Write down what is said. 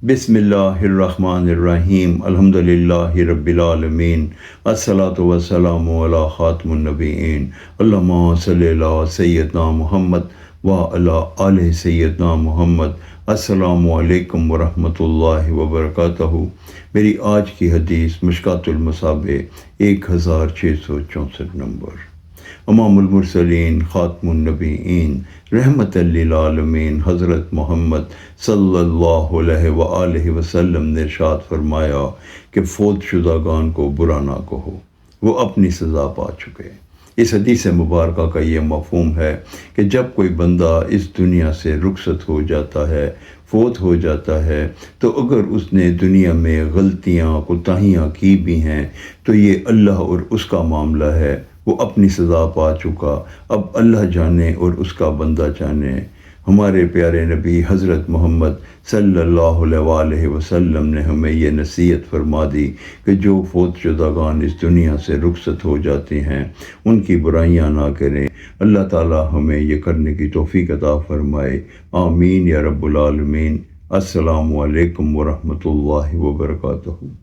بسم اللہ الرحمن الرحیم الحمدللہ رب العالمین الصلاۃ والسلام علی خاتم النبیین اللہم صلی علی سیدنا محمد وعلی آل سیدنا محمد۔ السلام علیکم ورحمۃ اللہ وبرکاتہ۔ میری آج کی حدیث مشکوٰۃ المصابیح 1664 نمبر۔ امام المرسلین خاتم النبیین رحمت للعالمین حضرت محمد صلی اللہ علیہ وآلہ وسلم نے ارشاد فرمایا کہ فوت شدگان کو برا نہ کہو، وہ اپنی سزا پا چکے۔ اس حدیث مبارکہ کا یہ مفہوم ہے کہ جب کوئی بندہ اس دنیا سے رخصت ہو جاتا ہے، فوت ہو جاتا ہے، تو اگر اس نے دنیا میں غلطیاں کوتاہیاں کی بھی ہیں تو یہ اللہ اور اس کا معاملہ ہے، وہ اپنی سزا پا چکا۔ اب اللہ جانے اور اس کا بندہ جانے۔ ہمارے پیارے نبی حضرت محمد صلی اللہ علیہ وآلہ وسلم نے ہمیں یہ نصیحت فرما دی کہ جو فوت شدگان اس دنیا سے رخصت ہو جاتے ہیں ان کی برائیاں نہ کریں۔ اللہ تعالی ہمیں یہ کرنے کی توفیق عطا فرمائے، آمین یا رب العالمین۔ السلام علیکم ورحمۃ اللہ وبرکاتہ۔